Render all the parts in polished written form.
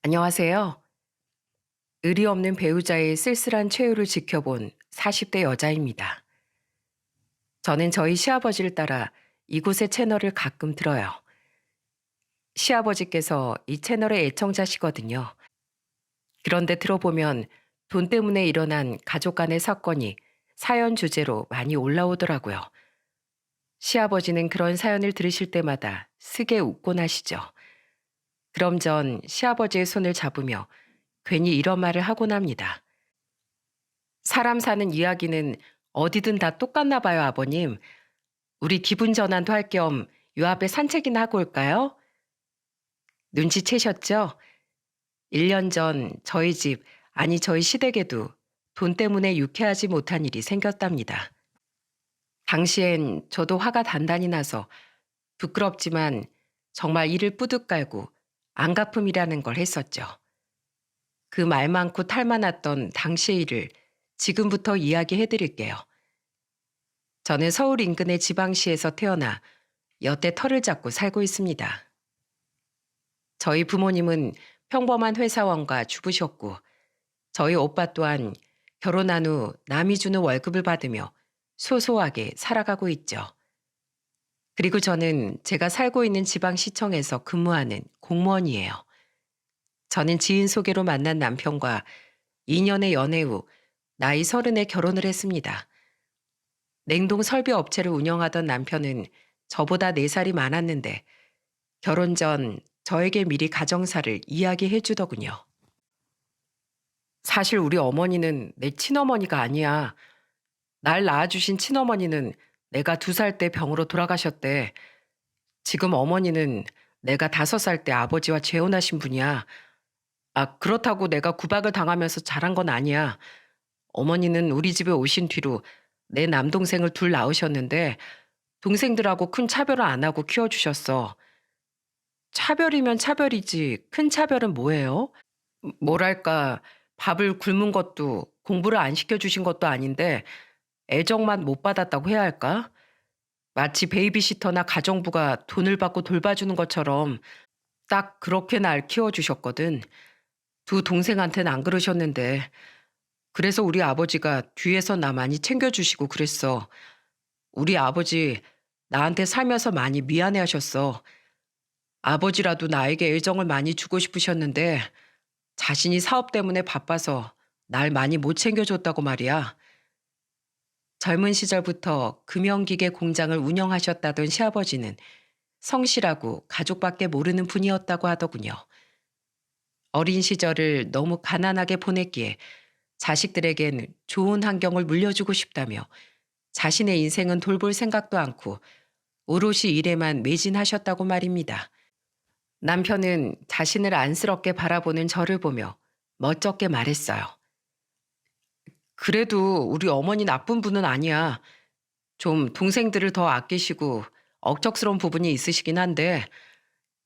안녕하세요. 의리 없는 배우자의 쓸쓸한 최후를 지켜본 40대 여자입니다. 저는 저희 시아버지를 따라 이곳의 채널을 가끔 들어요. 시아버지께서 이 채널의 애청자시거든요. 그런데 들어보면 돈 때문에 일어난 가족 간의 사건이 사연 주제로 많이 올라오더라고요. 시아버지는 그런 사연을 들으실 때마다 스게 웃곤 하시죠. 그럼 전 시아버지의 손을 잡으며 괜히 이런 말을 하곤 합니다. 사람 사는 이야기는 어디든 다 똑같나 봐요, 아버님. 우리 기분 전환도 할 겸 요 앞에 산책이나 하고 올까요? 눈치채셨죠? 1년 전 저희 집, 아니 저희 시댁에도 돈 때문에 유쾌하지 못한 일이 생겼답니다. 당시엔 저도 화가 단단히 나서 부끄럽지만 정말 이를 뿌듯 깔고 안갚음이라는 걸 했었죠. 그 말 많고 탈 많았던 당시의 일을 지금부터 이야기해 드릴게요. 저는 서울 인근의 지방시에서 태어나 여태 터를 잡고 살고 있습니다. 저희 부모님은 평범한 회사원과 주부셨고, 저희 오빠 또한 결혼한 후 남이 주는 월급을 받으며 소소하게 살아가고 있죠. 그리고 저는 제가 살고 있는 지방시청에서 근무하는 공무원이에요. 저는 지인 소개로 만난 남편과 2년의 연애 후 나이 30에 결혼을 했습니다. 냉동 설비 업체를 운영하던 남편은 저보다 4살이 많았는데 결혼 전 저에게 미리 가정사를 이야기해 주더군요. 사실 우리 어머니는 내 친어머니가 아니야. 날 낳아주신 친어머니는 내가 2살 때 병으로 돌아가셨대. 지금 어머니는 내가 5살 때 아버지와 재혼하신 분이야. 아, 그렇다고 내가 구박을 당하면서 자란 건 아니야. 어머니는 우리 집에 오신 뒤로 내 남동생을 둘 낳으셨는데 동생들하고 큰 차별을 안 하고 키워주셨어. 차별이면 차별이지 큰 차별은 뭐예요? 뭐랄까, 밥을 굶은 것도 공부를 안 시켜주신 것도 아닌데 애정만 못 받았다고 해야 할까? 마치 베이비시터나 가정부가 돈을 받고 돌봐주는 것처럼 딱 그렇게 날 키워주셨거든. 두 동생한테는 안 그러셨는데. 그래서 우리 아버지가 뒤에서 나 많이 챙겨주시고 그랬어. 우리 아버지 나한테 살면서 많이 미안해 하셨어. 아버지라도 나에게 애정을 많이 주고 싶으셨는데 자신이 사업 때문에 바빠서 날 많이 못 챙겨줬다고 말이야. 젊은 시절부터 금형기계 공장을 운영하셨다던 시아버지는 성실하고 가족밖에 모르는 분이었다고 하더군요. 어린 시절을 너무 가난하게 보냈기에 자식들에겐 좋은 환경을 물려주고 싶다며 자신의 인생은 돌볼 생각도 않고 오롯이 일에만 매진하셨다고 말입니다. 남편은 자신을 안쓰럽게 바라보는 저를 보며 멋쩍게 말했어요. 그래도 우리 어머니 나쁜 분은 아니야. 좀 동생들을 더 아끼시고 억척스러운 부분이 있으시긴 한데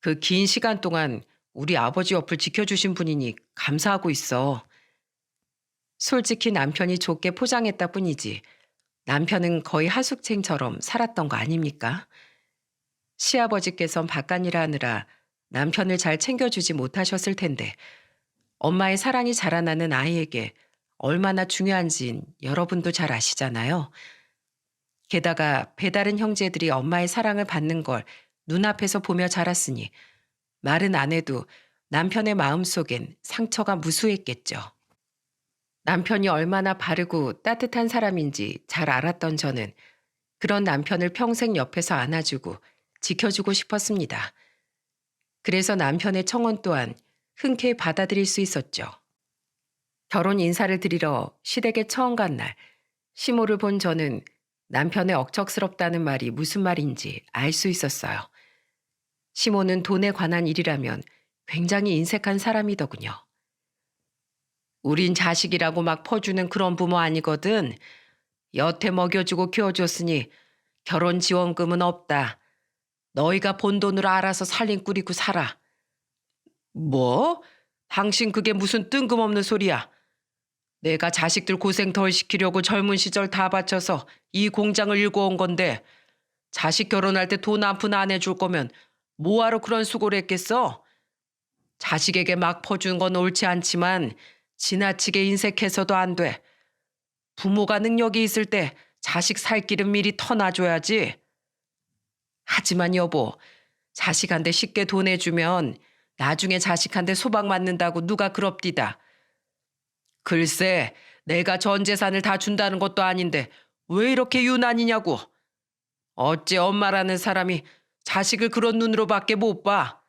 그 긴 시간 동안 우리 아버지 옆을 지켜주신 분이니 감사하고 있어. 솔직히 남편이 좋게 포장했다 뿐이지 남편은 거의 하숙생처럼 살았던 거 아닙니까? 시아버지께선 바깥일을 하느라 남편을 잘 챙겨주지 못하셨을 텐데 엄마의 사랑이 자라나는 아이에게 얼마나 중요한진 여러분도 잘 아시잖아요. 게다가 배다른 형제들이 엄마의 사랑을 받는 걸 눈앞에서 보며 자랐으니 말은 안 해도 남편의 마음속엔 상처가 무수했겠죠. 남편이 얼마나 바르고 따뜻한 사람인지 잘 알았던 저는 그런 남편을 평생 옆에서 안아주고 지켜주고 싶었습니다. 그래서 남편의 청혼 또한 흔쾌히 받아들일 수 있었죠. 결혼 인사를 드리러 시댁에 처음 간 날, 시모를 본 저는 남편의 억척스럽다는 말이 무슨 말인지 알 수 있었어요. 시모는 돈에 관한 일이라면 굉장히 인색한 사람이더군요. 우린 자식이라고 막 퍼주는 그런 부모 아니거든. 여태 먹여주고 키워줬으니 결혼 지원금은 없다. 너희가 본 돈으로 알아서 살림 꾸리고 살아. 뭐? 당신 그게 무슨 뜬금없는 소리야. 내가 자식들 고생 덜 시키려고 젊은 시절 다 바쳐서 이 공장을 일궈온 건데 자식 결혼할 때 돈 한 푼 안 해줄 거면 뭐하러 그런 수고를 했겠어? 자식에게 막 퍼주는 건 옳지 않지만 지나치게 인색해서도 안 돼. 부모가 능력이 있을 때 자식 살 길은 미리 터놔줘야지. 하지만 여보, 자식한테 쉽게 돈 내주면 나중에 자식한테 소박 맞는다고 누가 그럽디다. 글쎄, 내가 전 재산을 다 준다는 것도 아닌데 왜 이렇게 유난이냐고. 어째 엄마라는 사람이 자식을 그런 눈으로밖에 못 봐.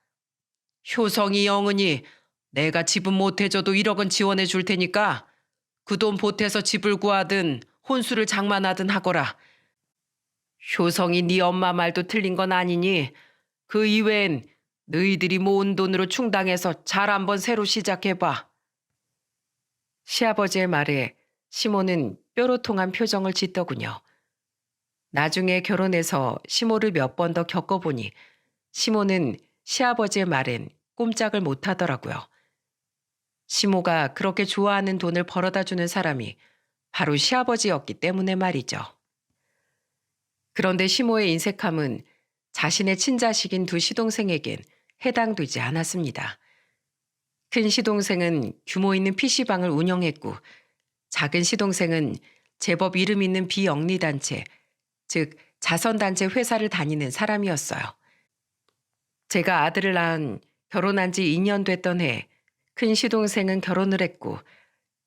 효성이 영은이 내가 집은 못 해줘도 1억은 지원해 줄 테니까 그 돈 보태서 집을 구하든 혼수를 장만하든 하거라. 효성이 네 엄마 말도 틀린 건 아니니 그 이외엔 너희들이 모은 돈으로 충당해서 잘 한번 새로 시작해봐. 시아버지의 말에 시모는 뾰로통한 표정을 짓더군요. 나중에 결혼해서 시모를 몇 번 더 겪어보니 시모는 시아버지의 말엔 꼼짝을 못하더라고요. 시모가 그렇게 좋아하는 돈을 벌어다 주는 사람이 바로 시아버지였기 때문에 말이죠. 그런데 시모의 인색함은 자신의 친자식인 두 시동생에겐 해당되지 않았습니다. 큰 시동생은 규모 있는 PC방을 운영했고 작은 시동생은 제법 이름 있는 비영리단체, 즉 자선단체 회사를 다니는 사람이었어요. 제가 아들을 낳은 결혼한 지 2년 됐던 해 큰 시동생은 결혼을 했고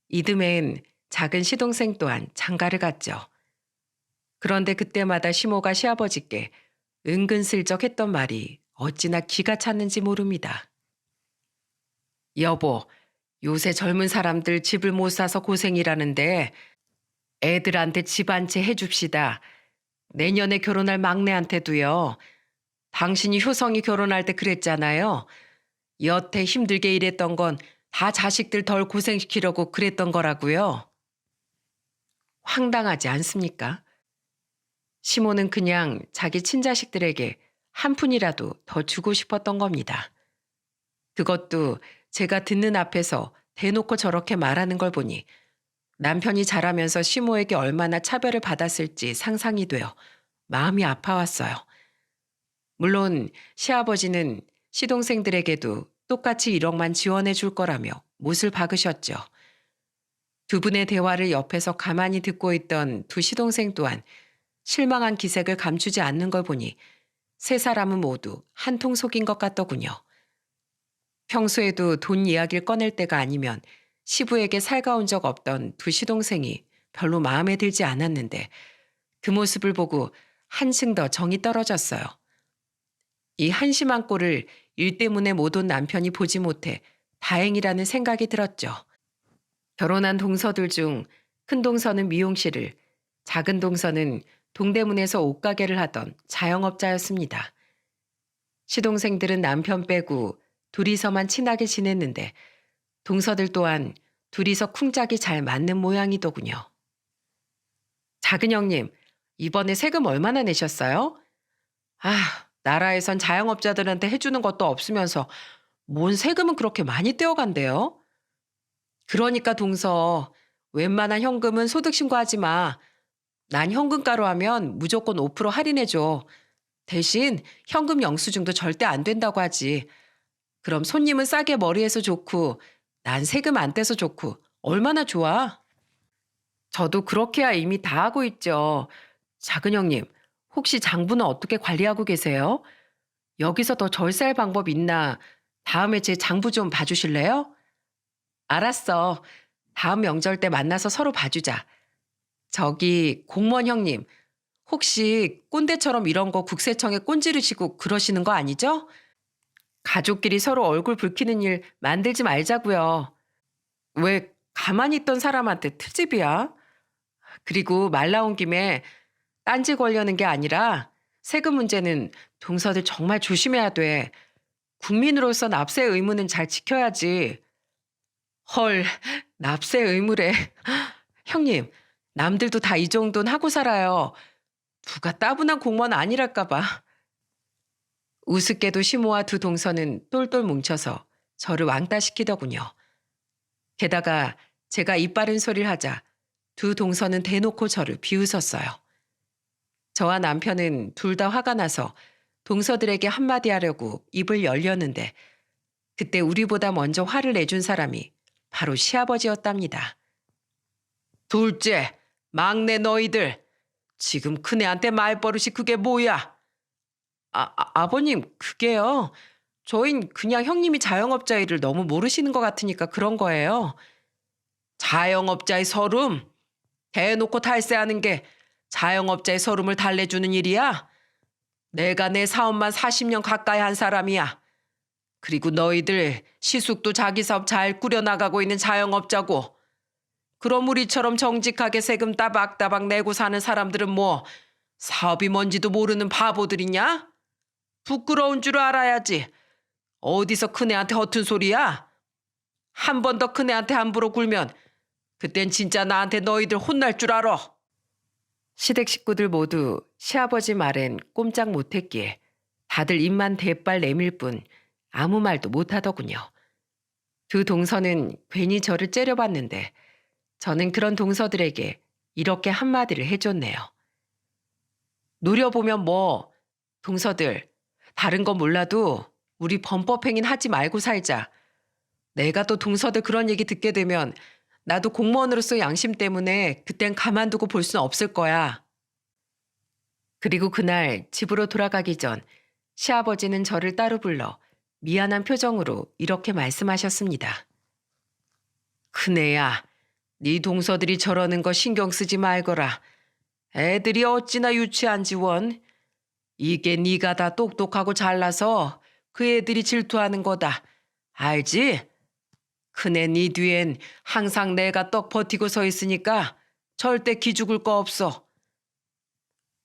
이듬해엔 작은 시동생 또한 장가를 갔죠. 그런데 그때마다 시모가 시아버지께 은근슬쩍 했던 말이 어찌나 기가 찼는지 모릅니다. 여보, 요새 젊은 사람들 집을 못 사서 고생이라는데 애들한테 집 한 채 해줍시다. 내년에 결혼할 막내한테도요. 당신이 효성이 결혼할 때 그랬잖아요. 여태 힘들게 일했던 건 다 자식들 덜 고생시키려고 그랬던 거라고요. 황당하지 않습니까? 시모는 그냥 자기 친자식들에게 한 푼이라도 더 주고 싶었던 겁니다. 그것도 제가 듣는 앞에서 대놓고 저렇게 말하는 걸 보니 남편이 자라면서 시모에게 얼마나 차별을 받았을지 상상이 되어 마음이 아파왔어요. 물론 시아버지는 시동생들에게도 똑같이 1억만 지원해 줄 거라며 못을 박으셨죠. 두 분의 대화를 옆에서 가만히 듣고 있던 두 시동생 또한 실망한 기색을 감추지 않는 걸 보니 세 사람은 모두 한통 속인 것 같더군요. 평소에도 돈 이야기를 꺼낼 때가 아니면 시부에게 살가운 적 없던 두 시동생이 별로 마음에 들지 않았는데 그 모습을 보고 한층 더 정이 떨어졌어요. 이 한심한 꼴을 일 때문에 못 온 남편이 보지 못해 다행이라는 생각이 들었죠. 결혼한 동서들 중 큰 동서는 미용실을, 작은 동서는 동대문에서 옷가게를 하던 자영업자였습니다. 시동생들은 남편 빼고 둘이서만 친하게 지냈는데 동서들 또한 둘이서 쿵짝이 잘 맞는 모양이더군요. 작은 형님, 이번에 세금 얼마나 내셨어요? 나라에선 자영업자들한테 해주는 것도 없으면서 뭔 세금은 그렇게 많이 떼어간대요? 그러니까 동서, 웬만한 현금은 소득 신고하지 마. 난 현금가로 하면 무조건 5% 할인해줘. 대신 현금 영수증도 절대 안 된다고 하지. 그럼 손님은 싸게 머리해서 좋고 난 세금 안 떼서 좋고 얼마나 좋아? 저도 그렇게야 이미 다 하고 있죠. 작은 형님, 혹시 장부는 어떻게 관리하고 계세요? 여기서 더 절세할 방법 있나? 다음에 제 장부 좀 봐주실래요? 알았어. 다음 명절 때 만나서 서로 봐주자. 저기 공무원 형님, 혹시 꼰대처럼 이런 거 국세청에 꼰지르시고 그러시는 거 아니죠? 가족끼리 서로 얼굴 붉히는 일 만들지 말자고요. 왜 가만히 있던 사람한테 트집이야? 그리고 말 나온 김에 딴지 걸려는 게 아니라 세금 문제는 동서들 정말 조심해야 돼. 국민으로서 납세 의무는 잘 지켜야지. 헐, 납세 의무래. 형님, 남들도 다 이 정도는 하고 살아요. 누가 따분한 공무원 아니랄까 봐. 우습게도 시모와 두 동서는 똘똘 뭉쳐서 저를 왕따시키더군요. 게다가 제가 입 바른 소리를 하자 두 동서는 대놓고 저를 비웃었어요. 저와 남편은 둘 다 화가 나서 동서들에게 한마디 하려고 입을 열렸는데 그때 우리보다 먼저 화를 내준 사람이 바로 시아버지였답니다. 둘째, 막내 너희들. 지금 큰애한테 말버릇이 그게 뭐야? 아버님, 그게요. 저흰 그냥 형님이 자영업자 일을 너무 모르시는 것 같으니까 그런 거예요. 자영업자의 서름? 대놓고 탈세하는 게 자영업자의 서름을 달래주는 일이야? 내가 내 사업만 40년 가까이 한 사람이야. 그리고 너희들 시숙도 자기 사업 잘 꾸려나가고 있는 자영업자고. 그럼 우리처럼 정직하게 세금 따박따박 내고 사는 사람들은 뭐 사업이 뭔지도 모르는 바보들이냐? 부끄러운 줄 알아야지. 어디서 큰애한테 허튼 소리야? 한 번 더 큰애한테 함부로 굴면 그땐 진짜 나한테 너희들 혼날 줄 알아. 시댁 식구들 모두 시아버지 말엔 꼼짝 못했기에 다들 입만 대빨 내밀 뿐 아무 말도 못하더군요. 두 동서는 괜히 저를 째려봤는데 저는 그런 동서들에게 이렇게 한마디를 해줬네요. 노려보면 뭐, 동서들, 다른 건 몰라도 우리 범법행위는 하지 말고 살자. 내가 또 동서들 그런 얘기 듣게 되면 나도 공무원으로서 양심 때문에 그땐 가만두고 볼 수는 없을 거야. 그리고 그날 집으로 돌아가기 전 시아버지는 저를 따로 불러 미안한 표정으로 이렇게 말씀하셨습니다. 큰애야, 네 동서들이 저러는 거 신경 쓰지 말거라. 애들이 어찌나 유치한지 원. 이게 네가 다 똑똑하고 잘나서 그 애들이 질투하는 거다. 알지? 큰애 네 뒤엔 항상 내가 떡 버티고 서 있으니까 절대 기죽을 거 없어.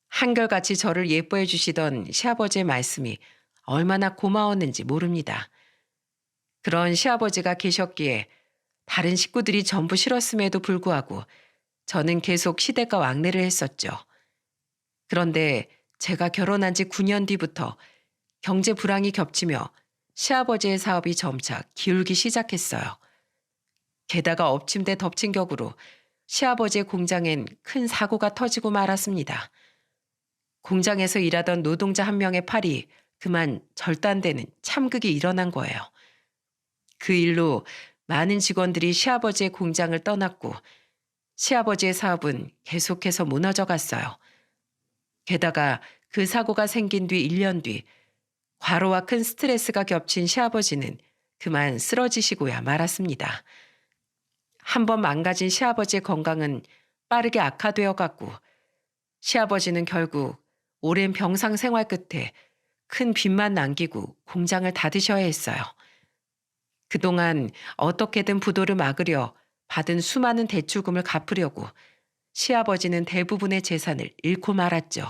한결같이 저를 예뻐해 주시던 시아버지의 말씀이 얼마나 고마웠는지 모릅니다. 그런 시아버지가 계셨기에 다른 식구들이 전부 싫었음에도 불구하고 저는 계속 시댁과 왕래를 했었죠. 그런데 제가 결혼한 지 9년 뒤부터 경제 불황이 겹치며 시아버지의 사업이 점차 기울기 시작했어요. 게다가 엎침대 덮친 격으로 시아버지의 공장엔 큰 사고가 터지고 말았습니다. 공장에서 일하던 노동자 한 명의 팔이 그만 절단되는 참극이 일어난 거예요. 그 일로 많은 직원들이 시아버지의 공장을 떠났고 시아버지의 사업은 계속해서 무너져 갔어요. 게다가 그 사고가 생긴 뒤 1년 뒤 과로와 큰 스트레스가 겹친 시아버지는 그만 쓰러지시고야 말았습니다. 한번 망가진 시아버지의 건강은 빠르게 악화되어 갔고 시아버지는 결국 오랜 병상 생활 끝에 큰 빚만 남기고 공장을 닫으셔야 했어요. 그동안 어떻게든 부도를 막으려 받은 수많은 대출금을 갚으려고 시아버지는 대부분의 재산을 잃고 말았죠.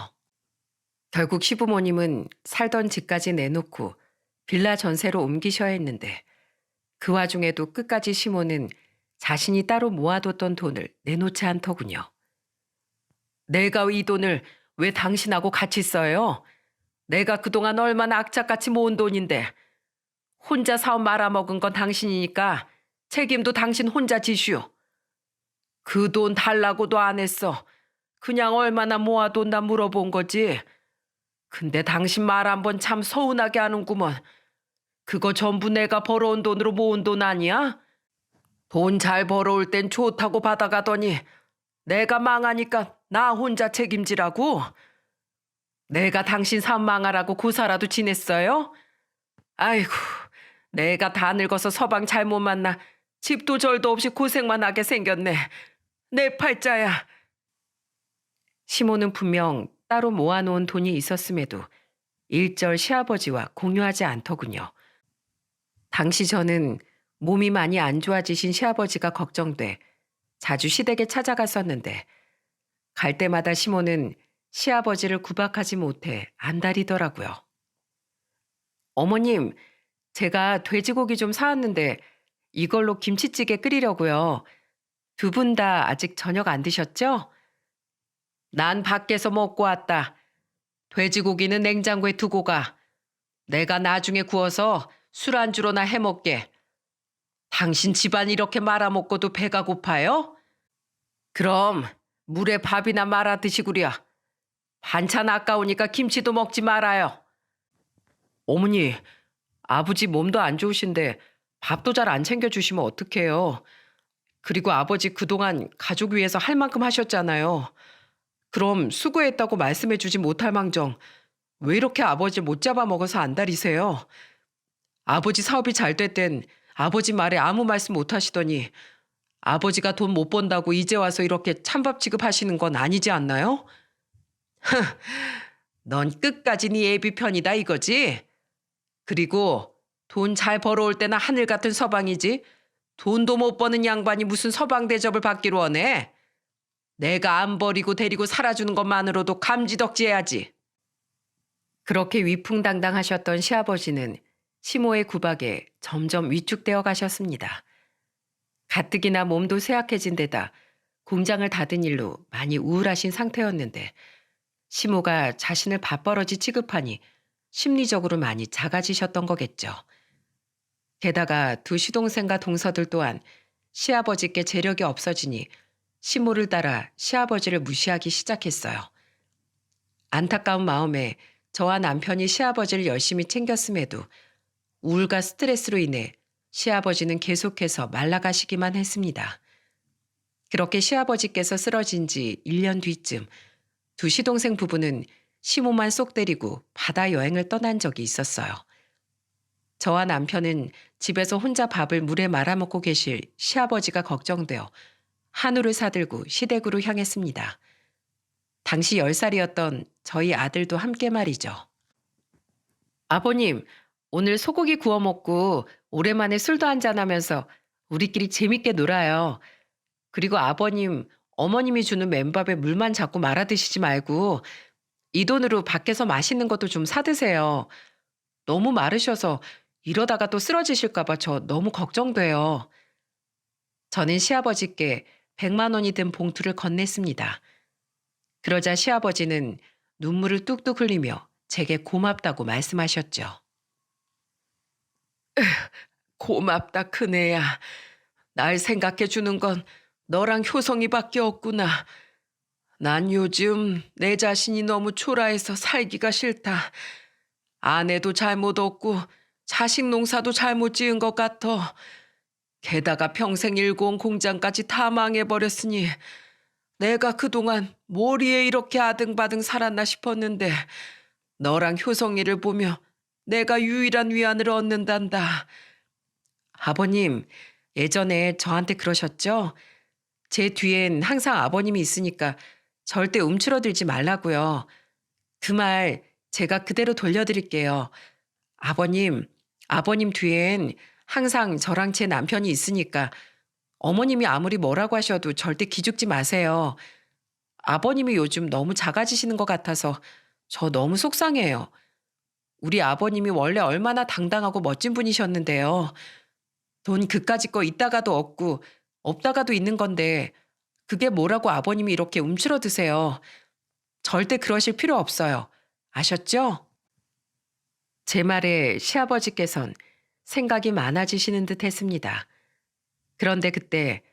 결국 시부모님은 살던 집까지 내놓고 빌라 전세로 옮기셔야 했는데 그 와중에도 끝까지 시모는 자신이 따로 모아뒀던 돈을 내놓지 않더군요. 내가 이 돈을 왜 당신하고 같이 써요? 내가 그동안 얼마나 악착같이 모은 돈인데 혼자 사업 말아먹은 건 당신이니까 책임도 당신 혼자 지슈. 그 돈 달라고도 안 했어. 그냥 얼마나 모아뒀나 물어본 거지. 근데 당신 말 한 번 참 서운하게 하는구먼. 그거 전부 내가 벌어온 돈으로 모은 돈 아니야? 돈 잘 벌어올 땐 좋다고 받아가더니 내가 망하니까 나 혼자 책임지라고? 내가 당신 사업 망하라고 고사라도 지냈어요? 아이고, 내가 다 늙어서 서방 잘못 만나 집도 절도 없이 고생만 하게 생겼네. 내 팔자야. 시모는 분명 따로 모아놓은 돈이 있었음에도 일절 시아버지와 공유하지 않더군요. 당시 저는 몸이 많이 안 좋아지신 시아버지가 걱정돼 자주 시댁에 찾아갔었는데 갈 때마다 시모는 시아버지를 구박하지 못해 안달이더라고요. 어머님, 제가 돼지고기 좀 사왔는데 이걸로 김치찌개 끓이려고요. 두 분 다 아직 저녁 안 드셨죠? 난 밖에서 먹고 왔다. 돼지고기는 냉장고에 두고 가. 내가 나중에 구워서 술안주로나 해먹게. 당신 집안 이렇게 말아먹고도 배가 고파요? 그럼 물에 밥이나 말아 드시구려. 반찬 아까우니까 김치도 먹지 말아요. 어머니, 아버지 몸도 안 좋으신데 밥도 잘 안 챙겨주시면 어떡해요. 그리고 아버지 그동안 가족 위해서 할 만큼 하셨잖아요. 그럼 수고했다고 말씀해 주지 못할 망정 왜 이렇게 아버지 못 잡아먹어서 안달이세요? 아버지 사업이 잘 될 땐 아버지 말에 아무 말씀 못 하시더니 아버지가 돈 못 번다고 이제 와서 이렇게 찬밥 취급하시는 건 아니지 않나요? 넌 끝까지 네 애비 편이다 이거지? 그리고 돈 잘 벌어올 때나 하늘 같은 서방이지. 돈도 못 버는 양반이 무슨 서방 대접을 받기로 원해. 내가 안 버리고 데리고 살아주는 것만으로도 감지덕지해야지. 그렇게 위풍당당하셨던 시아버지는 시모의 구박에 점점 위축되어 가셨습니다. 가뜩이나 몸도 쇠약해진 데다 공장을 닫은 일로 많이 우울하신 상태였는데 시모가 자신을 밥벌어지 취급하니 심리적으로 많이 작아지셨던 거겠죠. 게다가 두 시동생과 동서들 또한 시아버지께 재력이 없어지니 시모를 따라 시아버지를 무시하기 시작했어요. 안타까운 마음에 저와 남편이 시아버지를 열심히 챙겼음에도 우울과 스트레스로 인해 시아버지는 계속해서 말라가시기만 했습니다. 그렇게 시아버지께서 쓰러진 지 1년 뒤쯤 두 시동생 부부는 시모만 쏙 데리고 바다 여행을 떠난 적이 있었어요. 저와 남편은 집에서 혼자 밥을 물에 말아먹고 계실 시아버지가 걱정되어 한우를 사들고 시댁으로 향했습니다. 당시 10살이었던 저희 아들도 함께 말이죠. 아버님, 오늘 소고기 구워 먹고 오랜만에 술도 한잔하면서 우리끼리 재밌게 놀아요. 그리고 아버님, 어머님이 주는 맨밥에 물만 자꾸 말아 드시지 말고 이 돈으로 밖에서 맛있는 것도 좀 사 드세요. 너무 마르셔서 이러다가 또 쓰러지실까 봐 저 너무 걱정돼요. 저는 시아버지께 100만 원이 든 봉투를 건넸습니다. 그러자 시아버지는 눈물을 뚝뚝 흘리며 제게 고맙다고 말씀하셨죠. 고맙다 큰애야. 날 생각해 주는 건 너랑 효성이밖에 없구나. 난 요즘 내 자신이 너무 초라해서 살기가 싫다. 아내도 잘못 없고 자식 농사도 잘못 지은 것 같아. 게다가 평생 일궈 온 공장까지 다 망해버렸으니 내가 그동안 뭘 위해 이렇게 아등바등 살았나 싶었는데 너랑 효성이를 보며 내가 유일한 위안을 얻는단다. 아버님, 예전에 저한테 그러셨죠? 제 뒤엔 항상 아버님이 있으니까 절대 움츠러들지 말라고요. 그 말 제가 그대로 돌려드릴게요. 아버님 뒤엔 항상 저랑 제 남편이 있으니까 어머님이 아무리 뭐라고 하셔도 절대 기죽지 마세요. 아버님이 요즘 너무 작아지시는 것 같아서 저 너무 속상해요. 우리 아버님이 원래 얼마나 당당하고 멋진 분이셨는데요. 돈 그까짓 거 있다가도 없고 없다가도 있는 건데 그게 뭐라고 아버님이 이렇게 움츠러드세요. 절대 그러실 필요 없어요. 아셨죠? 제 말에 시아버지께선 생각이 많아지시는 듯 했습니다. 그런데 그때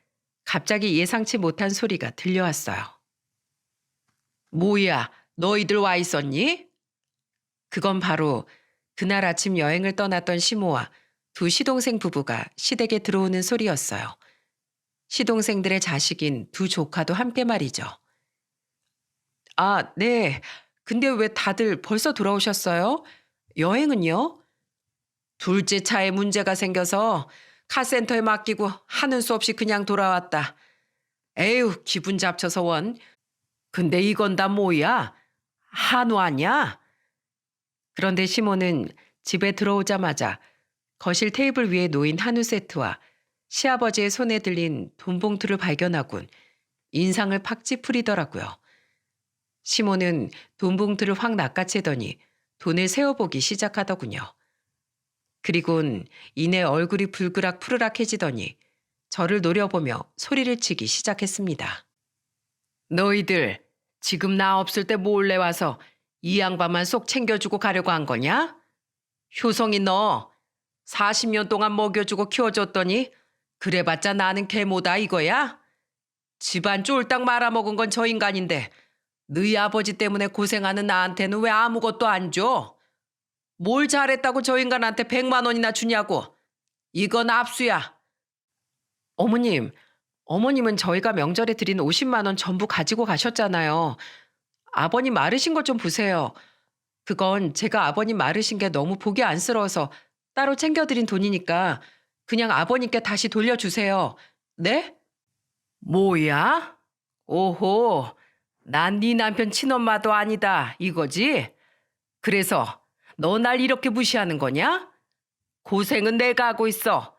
갑자기 예상치 못한 소리가 들려왔어요. 뭐야, 너희들 와 있었니? 그건 바로 그날 아침 여행을 떠났던 시모와 두 시동생 부부가 시댁에 들어오는 소리였어요. 시동생들의 자식인 두 조카도 함께 말이죠. 아, 네. 근데 왜 다들 벌써 돌아오셨어요? 여행은요? 둘째 차에 문제가 생겨서 카센터에 맡기고 하는 수 없이 그냥 돌아왔다. 에휴, 기분 잡쳐서 원. 근데 이건 다 뭐야? 한우 아니야? 그런데 시모는 집에 들어오자마자 거실 테이블 위에 놓인 한우 세트와 시아버지의 손에 들린 돈 봉투를 발견하곤 인상을 팍 찌푸리더라고요. 시모는 돈 봉투를 확 낚아채더니 돈을 세어보기 시작하더군요. 그리곤 이내 얼굴이 불그락 푸르락해지더니 저를 노려보며 소리를 치기 시작했습니다. 너희들 지금 나 없을 때 몰래 와서 이 양반만 쏙 챙겨주고 가려고 한 거냐? 효성이 너 40년 동안 먹여주고 키워줬더니 그래봤자 나는 개모다 이거야? 집안 쫄딱 말아먹은 건 저 인간인데 너희 아버지 때문에 고생하는 나한테는 왜 아무것도 안 줘? 뭘 잘했다고 저 인간한테 100만 원이나 주냐고. 이건 압수야. 어머님, 어머님은 저희가 명절에 드린 50만 원 전부 가지고 가셨잖아요. 아버님 마르신 것 좀 보세요. 그건 제가 아버님 마르신 게 너무 보기 안쓰러워서 따로 챙겨드린 돈이니까 그냥 아버님께 다시 돌려주세요. 네? 뭐야? 오호, 난 네 남편 친엄마도 아니다 이거지? 그래서 너 날 이렇게 무시하는 거냐? 고생은 내가 하고 있어.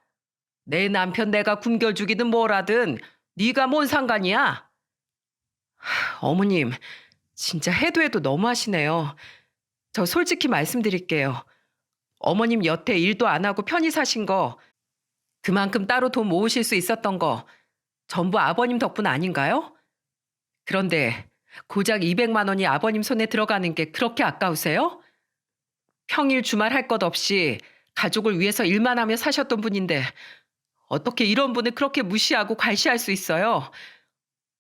내 남편 내가 굶겨주기든 뭐라든 네가 뭔 상관이야? 어머님, 진짜 해도 해도 너무하시네요. 저 솔직히 말씀드릴게요. 어머님 여태 일도 안 하고 편히 사신 거, 그만큼 따로 돈 모으실 수 있었던 거 전부 아버님 덕분 아닌가요? 그런데 고작 200만 원이 아버님 손에 들어가는 게 그렇게 아까우세요? 평일 주말 할 것 없이 가족을 위해서 일만 하며 사셨던 분인데 어떻게 이런 분을 그렇게 무시하고 괄시할 수 있어요?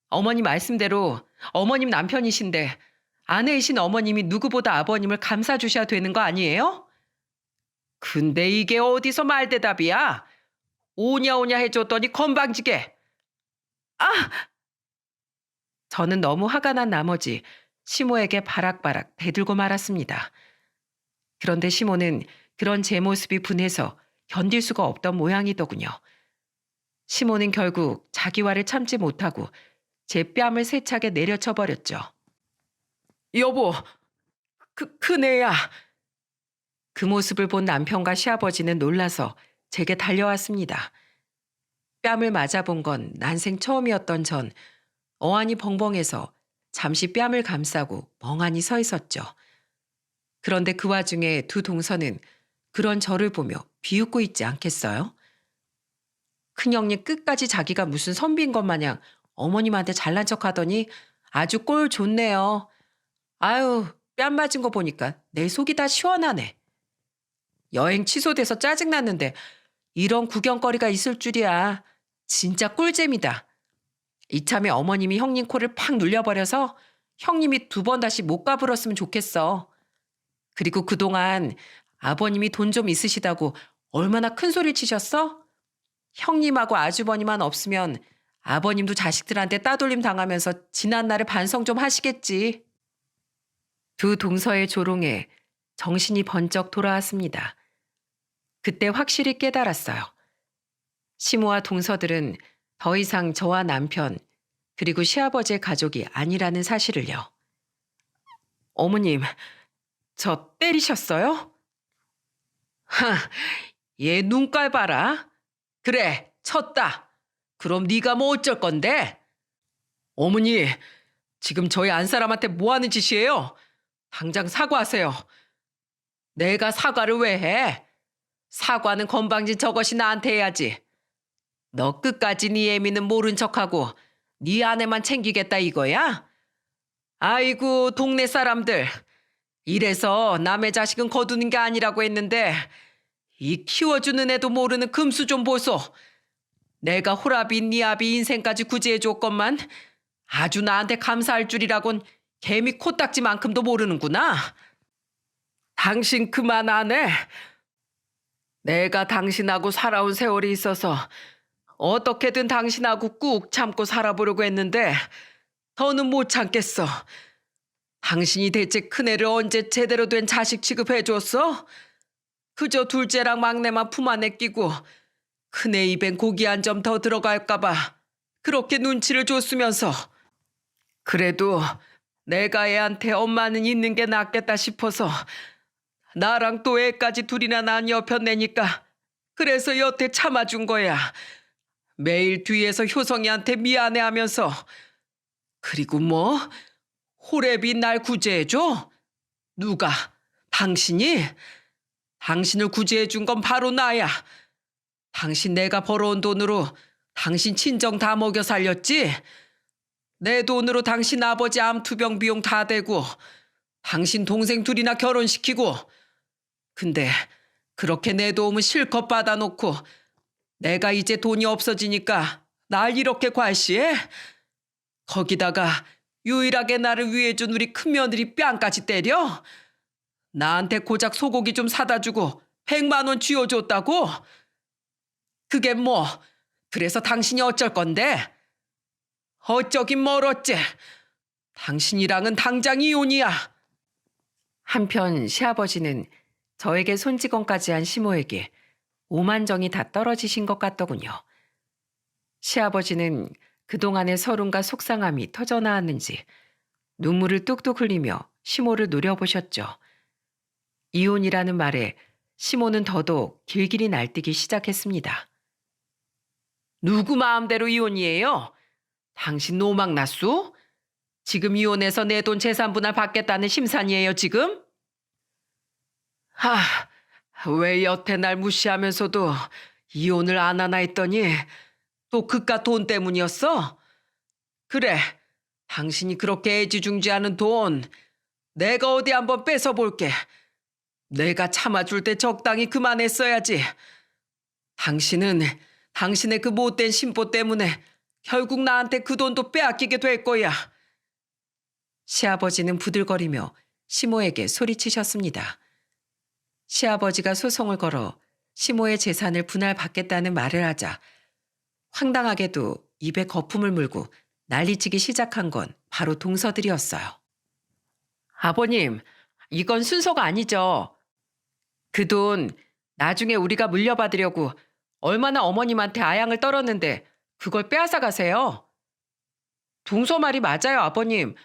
어머님 말씀대로 어머님 남편이신데 아내이신 어머님이 누구보다 아버님을 감싸 주셔야 되는 거 아니에요? 근데 이게 어디서 말대답이야? 오냐 오냐 해줬더니 건방지게. 아! 저는 너무 화가 난 나머지 시모에게 바락바락 대들고 말았습니다. 그런데 시모는 그런 제 모습이 분해서 견딜 수가 없던 모양이더군요. 시모는 결국 자기 화를 참지 못하고 제 뺨을 세차게 내려쳐 버렸죠. 여보, 큰애야. 그 모습을 본 남편과 시아버지는 놀라서 제게 달려왔습니다. 뺨을 맞아본 건 난생 처음이었던 전 어안이 벙벙해서 잠시 뺨을 감싸고 멍하니 서 있었죠. 그런데 그 와중에 두 동서는 그런 저를 보며 비웃고 있지 않겠어요? 큰형님 끝까지 자기가 무슨 선비인 것 마냥 어머님한테 잘난 척하더니 아주 꼴 좋네요. 아유, 뺨 맞은 거 보니까 내 속이 다 시원하네. 여행 취소돼서 짜증났는데 이런 구경거리가 있을 줄이야. 진짜 꿀잼이다. 이참에 어머님이 형님 코를 팍 눌려버려서 형님이 2번 다시 못 가불었으면 좋겠어. 그리고 그동안 아버님이 돈 좀 있으시다고 얼마나 큰 소리 치셨어? 형님하고 아주버니만 없으면 아버님도 자식들한테 따돌림 당하면서 지난 날을 반성 좀 하시겠지. 두 동서의 조롱에 정신이 번쩍 돌아왔습니다. 그때 확실히 깨달았어요. 시모와 동서들은 더 이상 저와 남편 그리고 시아버지의 가족이 아니라는 사실을요. 어머님, 저 때리셨어요? 하, 얘 눈깔 봐라. 그래, 쳤다. 그럼 네가 뭐 어쩔 건데? 어머니, 지금 저희 안사람한테 뭐 하는 짓이에요? 당장 사과하세요. 내가 사과를 왜 해? 사과는 건방진 저것이 나한테 해야지. 너 끝까지 네 애미는 모른 척하고 네 아내만 챙기겠다 이거야? 아이고 동네 사람들. 이래서 남의 자식은 거두는 게 아니라고 했는데 이 키워주는 애도 모르는 금수 좀 보소. 내가 호라비 니아비 인생까지 구제해 줬건만 아주 나한테 감사할 줄이라곤 개미 코딱지만큼도 모르는구나. 당신 그만 안 해. 내가 당신하고 살아온 세월이 있어서 어떻게든 당신하고 꾹 참고 살아보려고 했는데 더는 못 참겠어. 당신이 대체 큰애를 언제 제대로 된 자식 취급해줬어? 그저 둘째랑 막내만 품 안에 끼고 큰애 입엔 고기 한 점 더 들어갈까봐 그렇게 눈치를 줬으면서. 그래도 내가 애한테 엄마는 있는 게 낫겠다 싶어서 나랑 또 애까지 둘이나 낳은 여편네니까 그래서 여태 참아준 거야. 매일 뒤에서 효성이한테 미안해하면서. 그리고 뭐? 호랩이 날 구제해줘? 누가? 당신이? 당신을 구제해준 건 바로 나야. 당신 내가 벌어온 돈으로 당신 친정 다 먹여 살렸지? 내 돈으로 당신 아버지 암투병 비용 다 대고 당신 동생 둘이나 결혼시키고. 근데 그렇게 내 도움은 실컷 받아놓고 내가 이제 돈이 없어지니까 날 이렇게 괄시해? 거기다가 유일하게 나를 위해준 우리 큰며느리 뺨까지 때려? 나한테 고작 소고기 좀 사다 주고 100만 원 쥐어줬다고? 그게 뭐, 그래서 당신이 어쩔 건데? 어쩌긴 뭘 어째. 당신이랑은 당장 이혼이야. 한편 시아버지는 저에게 손찌검까지 한 시모에게 오만정이 다 떨어지신 것 같더군요. 시아버지는 그동안의 서름과 속상함이 터져나왔는지 눈물을 뚝뚝 흘리며 시모를 노려보셨죠. 이혼이라는 말에 시모는 더더욱 길길이 날뛰기 시작했습니다. 누구 마음대로 이혼이에요? 당신 노망 났수? 지금 이혼해서 내 돈 재산 분할 받겠다는 심산이에요, 지금? 왜 여태 날 무시하면서도 이혼을 안 하나 했더니 또 그깟 돈 때문이었어? 그래, 당신이 그렇게 애지중지하는 돈 내가 어디 한번 뺏어볼게. 내가 참아줄 때 적당히 그만했어야지. 당신은 당신의 그 못된 심보 때문에 결국 나한테 그 돈도 빼앗기게 될 거야. 시아버지는 부들거리며 시모에게 소리치셨습니다. 시아버지가 소송을 걸어 시모의 재산을 분할받겠다는 말을 하자 황당하게도 입에 거품을 물고 난리치기 시작한 건 바로 동서들이었어요. 아버님, 이건 순서가 아니죠. 그 돈 나중에 우리가 물려받으려고 얼마나 어머님한테 아양을 떨었는데 그걸 빼앗아 가세요. 동서 말이 맞아요, 아버님.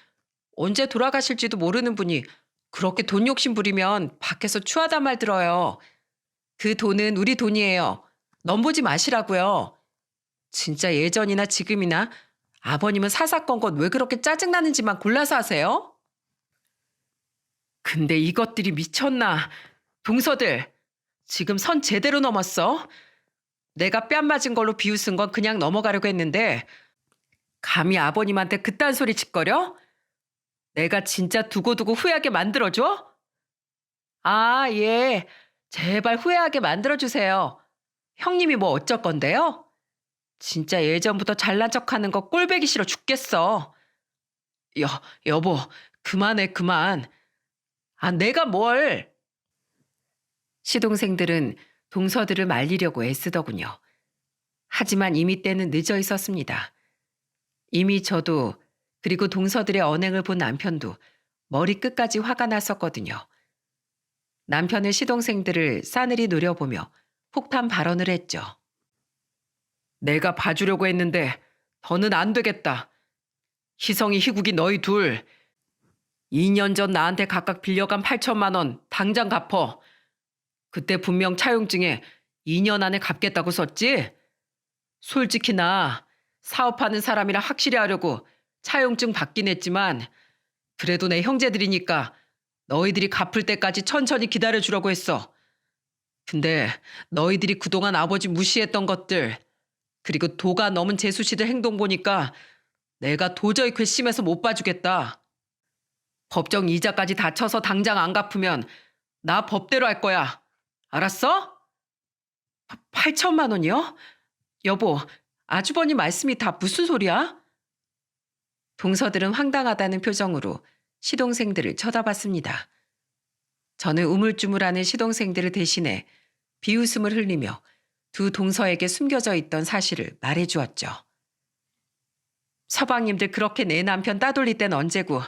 언제 돌아가실지도 모르는 분이 그렇게 돈 욕심 부리면 밖에서 추하단 말 들어요. 그 돈은 우리 돈이에요. 넘보지 마시라고요. 진짜 예전이나 지금이나 아버님은 사사건건 왜 그렇게 짜증나는지만 골라서 하세요? 근데 이것들이 미쳤나. 동서들, 지금 선 제대로 넘었어. 내가 뺨 맞은 걸로 비웃은 건 그냥 넘어가려고 했는데 감히 아버님한테 그딴 소리 짓거려? 내가 진짜 두고두고 후회하게 만들어줘? 아, 예. 제발 후회하게 만들어주세요. 형님이 뭐 어쩔 건데요? 진짜 예전부터 잘난 척하는 거 꼴보기 싫어 죽겠어. 여보, 그만해, 그만. 아, 내가 뭘. 시동생들은 동서들을 말리려고 애쓰더군요. 하지만 이미 때는 늦어 있었습니다. 이미 저도 그리고 동서들의 언행을 본 남편도 머리끝까지 화가 났었거든요. 남편의 시동생들을 싸늘히 노려보며 폭탄 발언을 했죠. 내가 봐주려고 했는데 더는 안 되겠다. 희성이 희국이 너희 둘 2년 전 나한테 각각 빌려간 8천만 원 당장 갚어. 그때 분명 차용증에 2년 안에 갚겠다고 썼지? 솔직히 나 사업하는 사람이라 확실히 하려고 차용증 받긴 했지만 그래도 내 형제들이니까 너희들이 갚을 때까지 천천히 기다려주려고 했어. 근데 너희들이 그동안 아버지 무시했던 것들 그리고 도가 넘은 재수씨들 행동 보니까 내가 도저히 괘씸해서 못 봐주겠다. 법정 이자까지 다 쳐서 당장 안 갚으면 나 법대로 할 거야. 알았어? 8천만 원이요? 여보, 아주버님 말씀이 다 무슨 소리야? 동서들은 황당하다는 표정으로 시동생들을 쳐다봤습니다. 저는 우물쭈물하는 시동생들을 대신해 비웃음을 흘리며 두 동서에게 숨겨져 있던 사실을 말해주었죠. 서방님들 그렇게 내 남편 따돌릴 땐 언제고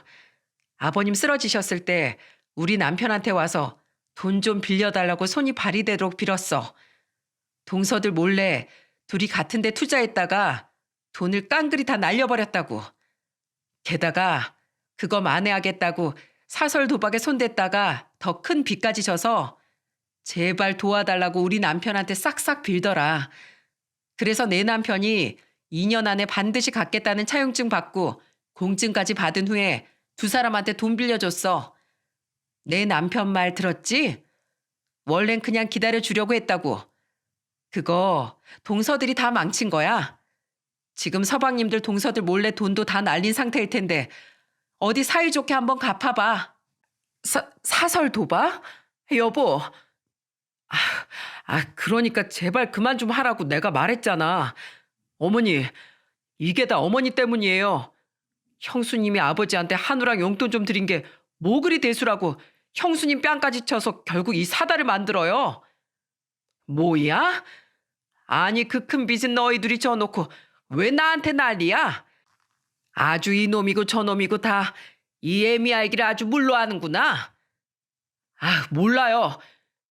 아버님 쓰러지셨을 때 우리 남편한테 와서 돈 좀 빌려달라고 손이 발이 되도록 빌었어. 동서들 몰래 둘이 같은 데 투자했다가 돈을 깡그리 다 날려버렸다고. 게다가 그거 만회하겠다고 사설 도박에 손댔다가 더 큰 빚까지 져서 제발 도와달라고 우리 남편한테 싹싹 빌더라. 그래서 내 남편이 2년 안에 반드시 갚겠다는 차용증 받고 공증까지 받은 후에 두 사람한테 돈 빌려줬어. 내 남편 말 들었지? 원래는 그냥 기다려주려고 했다고. 그거 동서들이 다 망친 거야. 지금 서방님들 동서들 몰래 돈도 다 날린 상태일 텐데 어디 사이좋게 한번 갚아봐. 사설 도박? 여보. 그러니까 제발 그만 좀 하라고 내가 말했잖아. 어머니, 이게 다 어머니 때문이에요. 형수님이 아버지한테 한우랑 용돈 좀 드린 게 뭐 그리 대수라고 형수님 뺨까지 쳐서 결국 이 사다를 만들어요. 뭐야? 아니 그 큰 빚은 너희들이 져놓고 왜 나한테 난리야? 아주 이놈이고 저놈이고 다 이 애미 알기를 아주 물러하는구나. 아, 몰라요.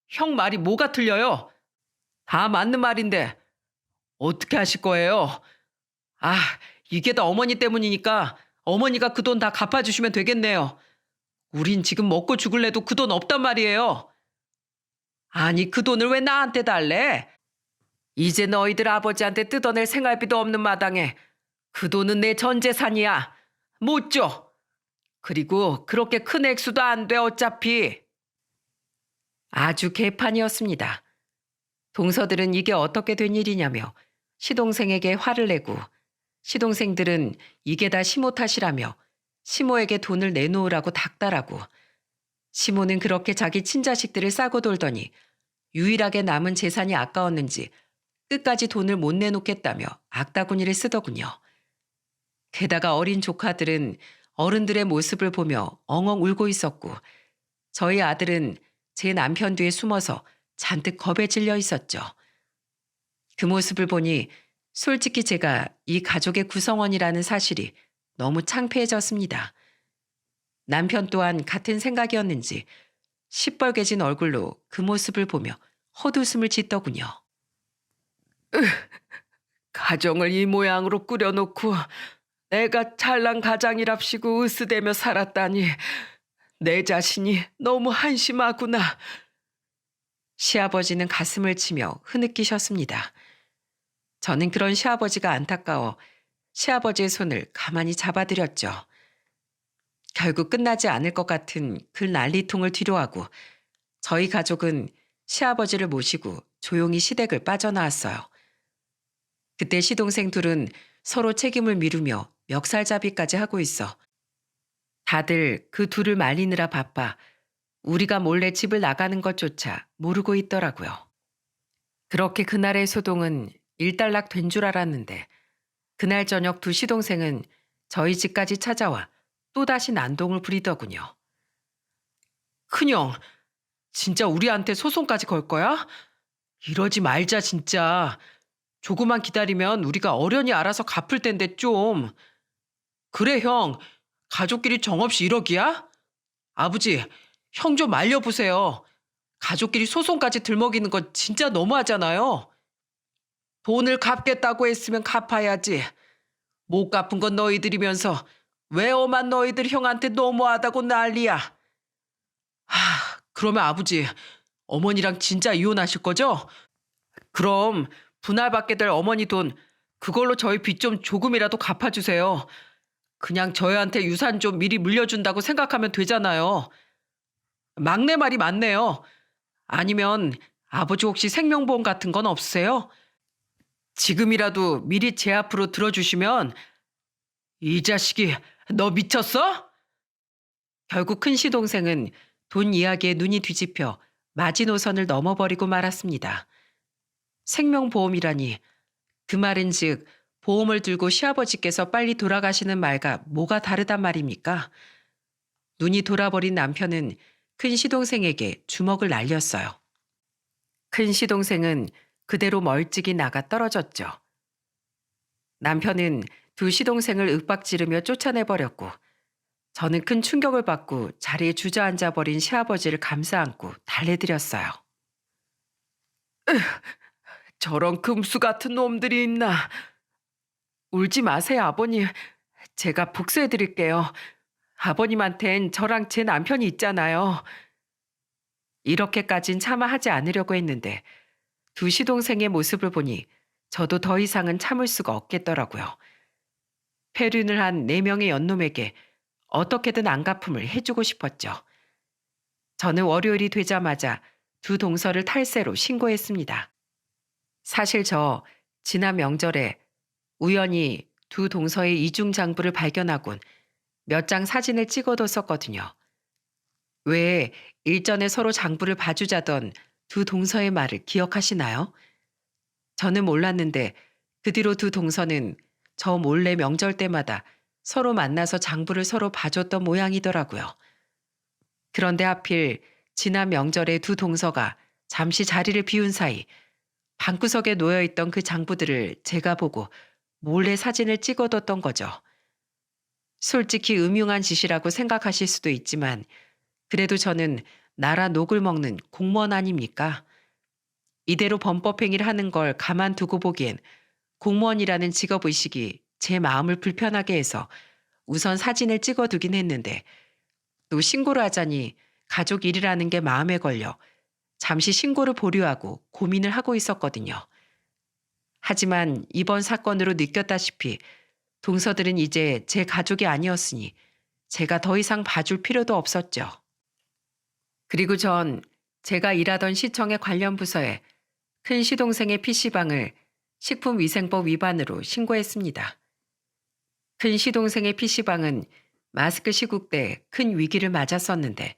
형 말이 뭐가 틀려요? 다 맞는 말인데 어떻게 하실 거예요? 아, 이게 다 어머니 때문이니까 어머니가 그 돈 다 갚아주시면 되겠네요. 우린 지금 먹고 죽을래도 그 돈 없단 말이에요. 아니 그 돈을 왜 나한테 달래? 이제 너희들 아버지한테 뜯어낼 생활비도 없는 마당에 그 돈은 내 전 재산이야. 못 줘. 그리고 그렇게 큰 액수도 안 돼 어차피. 아주 개판이었습니다. 동서들은 이게 어떻게 된 일이냐며 시동생에게 화를 내고 시동생들은 이게 다 시모 탓이라며 시모에게 돈을 내놓으라고 닥달하고 시모는 그렇게 자기 친자식들을 싸고 돌더니 유일하게 남은 재산이 아까웠는지 끝까지 돈을 못 내놓겠다며 악다구니를 쓰더군요. 게다가 어린 조카들은 어른들의 모습을 보며 엉엉 울고 있었고 저희 아들은 제 남편 뒤에 숨어서 잔뜩 겁에 질려 있었죠. 그 모습을 보니 솔직히 제가 이 가족의 구성원이라는 사실이 너무 창피해졌습니다. 남편 또한 같은 생각이었는지 시뻘개진 얼굴로 그 모습을 보며 헛웃음을 짓더군요. 가정을 이 모양으로 꾸려놓고 내가 잘난 가장이랍시고 으스대며 살았다니 내 자신이 너무 한심하구나. 시아버지는 가슴을 치며 흐느끼셨습니다. 저는 그런 시아버지가 안타까워 시아버지의 손을 가만히 잡아드렸죠. 결국 끝나지 않을 것 같은 그 난리통을 뒤로하고 저희 가족은 시아버지를 모시고 조용히 시댁을 빠져나왔어요. 그때 시동생 둘은 서로 책임을 미루며 멱살잡이까지 하고 있어 다들 그 둘을 말리느라 바빠 우리가 몰래 집을 나가는 것조차 모르고 있더라고요. 그렇게 그날의 소동은 일단락 된 줄 알았는데 그날 저녁 두 시동생은 저희 집까지 찾아와 또다시 난동을 부리더군요. 큰형, 진짜 우리한테 소송까지 걸 거야? 이러지 말자 진짜. 조금만 기다리면 우리가 어련히 알아서 갚을 텐데 좀. 그래 형, 가족끼리 정없이 1억이야? 아버지, 형 좀 말려보세요. 가족끼리 소송까지 들먹이는 건 진짜 너무하잖아요. 돈을 갚겠다고 했으면 갚아야지. 못 갚은 건 너희들이면서 왜 엄한 너희들 형한테 너무하다고 난리야. 그러면 아버지, 어머니랑 진짜 이혼하실 거죠? 그럼 분할받게 될 어머니 돈 그걸로 저희 빚 좀 조금이라도 갚아주세요. 그냥 저희한테 유산 좀 미리 물려준다고 생각하면 되잖아요. 막내 말이 맞네요. 아니면 아버지 혹시 생명보험 같은 건 없으세요? 지금이라도 미리 제 앞으로 들어주시면. 이 자식이 너 미쳤어? 결국 큰 시동생은 돈 이야기에 눈이 뒤집혀 마지노선을 넘어버리고 말았습니다. 생명보험이라니 그 말은즉 보험을 들고 시아버지께서 빨리 돌아가시는 말과 뭐가 다르단 말입니까? 눈이 돌아버린 남편은 큰 시동생에게 주먹을 날렸어요. 큰 시동생은 그대로 멀찍이 나가 떨어졌죠. 남편은 두 시동생을 윽박지르며 쫓아내버렸고 저는 큰 충격을 받고 자리에 주저앉아 버린 시아버지를 감싸 안고 달래드렸어요. 저런 금수 같은 놈들이 있나. 울지 마세요 아버님. 제가 복수해드릴게요. 아버님한텐 저랑 제 남편이 있잖아요. 이렇게까진 차마 하지 않으려고 했는데 두 시동생의 모습을 보니 저도 더 이상은 참을 수가 없겠더라고요. 폐륜을 한 4명의 연놈에게 어떻게든 안갚음을 해주고 싶었죠. 저는 월요일이 되자마자 두 동서를 탈세로 신고했습니다. 사실 저 지난 명절에 우연히 두 동서의 이중장부를 발견하곤 몇 장 사진을 찍어뒀었거든요. 왜 일전에 서로 장부를 봐주자던 두 동서의 말을 기억하시나요? 저는 몰랐는데 그 뒤로 두 동서는 저 몰래 명절 때마다 서로 만나서 장부를 서로 봐줬던 모양이더라고요. 그런데 하필 지난 명절에 두 동서가 잠시 자리를 비운 사이 방구석에 놓여있던 그 장부들을 제가 보고 몰래 사진을 찍어뒀던 거죠. 솔직히 음흉한 짓이라고 생각하실 수도 있지만 그래도 저는 나라 녹을 먹는 공무원 아닙니까? 이대로 범법행위를 하는 걸 가만두고 보기엔 공무원이라는 직업의식이 제 마음을 불편하게 해서 우선 사진을 찍어두긴 했는데 또 신고를 하자니 가족 일이라는 게 마음에 걸려 잠시 신고를 보류하고 고민을 하고 있었거든요. 하지만 이번 사건으로 느꼈다시피 동서들은 이제 제 가족이 아니었으니 제가 더 이상 봐줄 필요도 없었죠. 그리고 전 제가 일하던 시청의 관련 부서에 큰 시동생의 PC방을 식품위생법 위반으로 신고했습니다. 큰 시동생의 PC방은 마스크 시국 때 큰 위기를 맞았었는데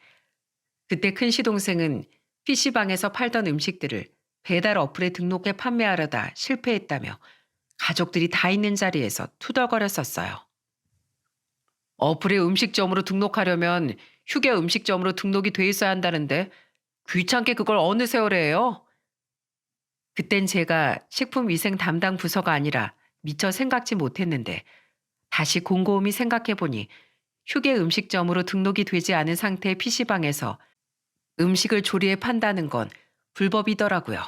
그때 큰 시동생은 PC방에서 팔던 음식들을 배달 어플에 등록해 판매하려다 실패했다며 가족들이 다 있는 자리에서 투덜거렸었어요. 어플에 음식점으로 등록하려면 휴게 음식점으로 등록이 돼 있어야 한다는데 귀찮게 그걸 어느 세월에 해요? 그땐 제가 식품위생 담당 부서가 아니라 미처 생각지 못했는데 다시 곰곰이 생각해보니 휴게 음식점으로 등록이 되지 않은 상태의 PC방에서 음식을 조리해 판다는 건 불법이더라고요.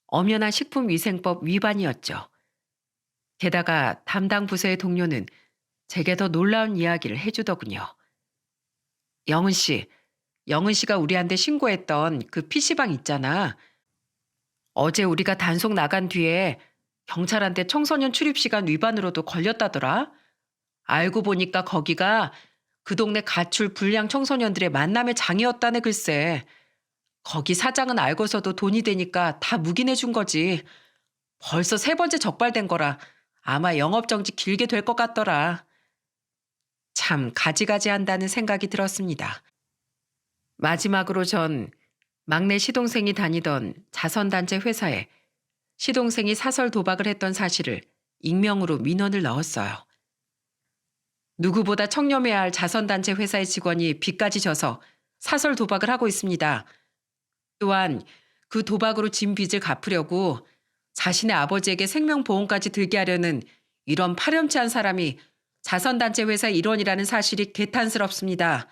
엄연한 식품위생법 위반이었죠. 게다가 담당 부서의 동료는 제게 더 놀라운 이야기를 해주더군요. 영은 씨가 우리한테 신고했던 그 PC방 있잖아. 어제 우리가 단속 나간 뒤에 경찰한테 청소년 출입시간 위반으로도 걸렸다더라. 알고 보니까 거기가 그 동네 가출 불량 청소년들의 만남의 장이었다네 글쎄. 거기 사장은 알고서도 돈이 되니까 다 묵인해 준 거지. 벌써 세 번째 적발된 거라 아마 영업정지 길게 될 것 같더라. 참 가지가지 한다는 생각이 들었습니다. 마지막으로 전 막내 시동생이 다니던 자선단체 회사에 시동생이 사설 도박을 했던 사실을 익명으로 민원을 넣었어요. 누구보다 청렴해야 할 자선단체 회사의 직원이 빚까지 져서 사설 도박을 하고 있습니다. 또한 그 도박으로 진 빚을 갚으려고 자신의 아버지에게 생명보험까지 들게 하려는 이런 파렴치한 사람이 자선단체 회사 일원이라는 사실이 개탄스럽습니다.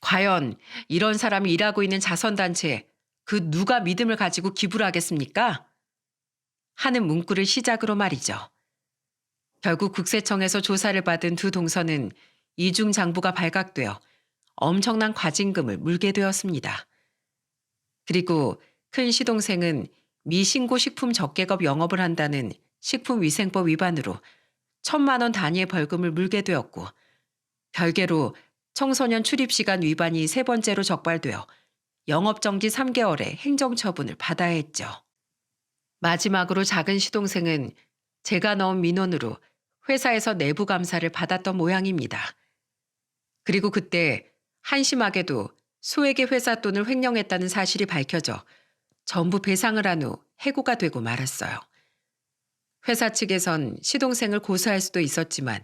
과연 이런 사람이 일하고 있는 자선단체에 그 누가 믿음을 가지고 기부를 하겠습니까? 하는 문구를 시작으로 말이죠. 결국 국세청에서 조사를 받은 두 동서는 이중 장부가 발각되어 엄청난 과징금을 물게 되었습니다. 그리고 큰 시동생은 미신고 식품 적개업 영업을 한다는 식품위생법 위반으로 1,000만 원 단위의 벌금을 물게 되었고 별개로 청소년 출입시간 위반이 세 번째로 적발되어 영업정지 3개월의 행정처분을 받아야 했죠. 마지막으로 작은 시동생은 제가 넣은 민원으로 회사에서 내부 감사를 받았던 모양입니다. 그리고 그때 한심하게도 소액의 회사 돈을 횡령했다는 사실이 밝혀져 전부 배상을 한 후 해고가 되고 말았어요. 회사 측에선 시동생을 고소할 수도 있었지만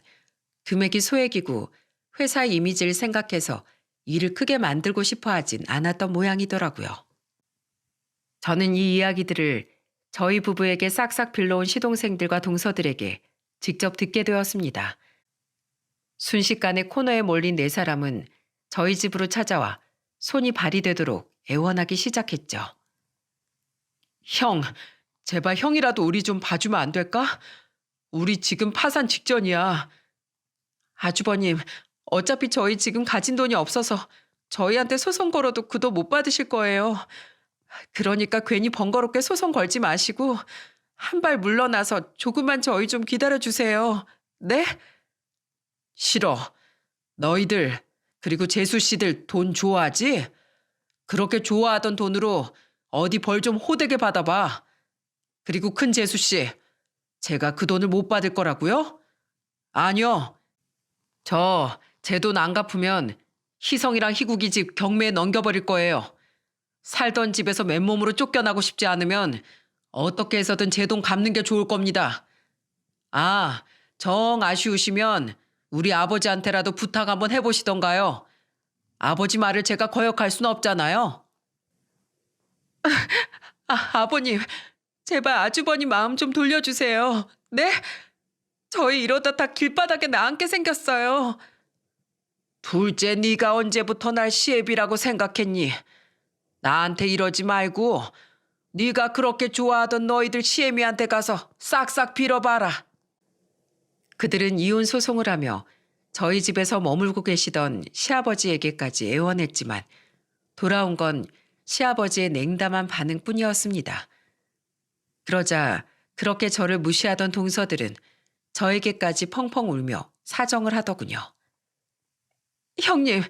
금액이 소액이고 회사의 이미지를 생각해서 일을 크게 만들고 싶어 하진 않았던 모양이더라고요. 저는 이 이야기들을 저희 부부에게 싹싹 빌러온 시동생들과 동서들에게 직접 듣게 되었습니다. 순식간에 코너에 몰린 네 사람은 저희 집으로 찾아와 손이 발이 되도록 애원하기 시작했죠. 형, 제발 형이라도 우리 좀 봐주면 안 될까? 우리 지금 파산 직전이야. 아주버님, 어차피 저희 지금 가진 돈이 없어서 저희한테 소송 걸어도 그 돈 못 받으실 거예요. 그러니까 괜히 번거롭게 소송 걸지 마시고 한 발 물러나서 조금만 저희 좀 기다려주세요. 네? 싫어. 너희들 그리고 재수 씨들 돈 좋아하지? 그렇게 좋아하던 돈으로 어디 벌 좀 호되게 받아봐. 그리고 큰 재수 씨, 제가 그 돈을 못 받을 거라고요? 아니요. 제 돈 안 갚으면 희성이랑 희국이 집 경매에 넘겨버릴 거예요. 살던 집에서 맨몸으로 쫓겨나고 싶지 않으면 어떻게 해서든 제 돈 갚는 게 좋을 겁니다. 아, 정 아쉬우시면 우리 아버지한테라도 부탁 한번 해보시던가요. 아버지 말을 제가 거역할 순 없잖아요. 아버님, 제발 아주버니 마음 좀 돌려주세요. 네? 저희 이러다 다 길바닥에 나앉게 생겼어요. 둘째, 네가 언제부터 날 시애비라고 생각했니? 나한테 이러지 말고 네가 그렇게 좋아하던 너희들 시애미한테 가서 싹싹 빌어봐라. 그들은 이혼 소송을 하며 저희 집에서 머물고 계시던 시아버지에게까지 애원했지만 돌아온 건 시아버지의 냉담한 반응뿐이었습니다. 그러자 그렇게 저를 무시하던 동서들은 저에게까지 펑펑 울며 사정을 하더군요. 형님,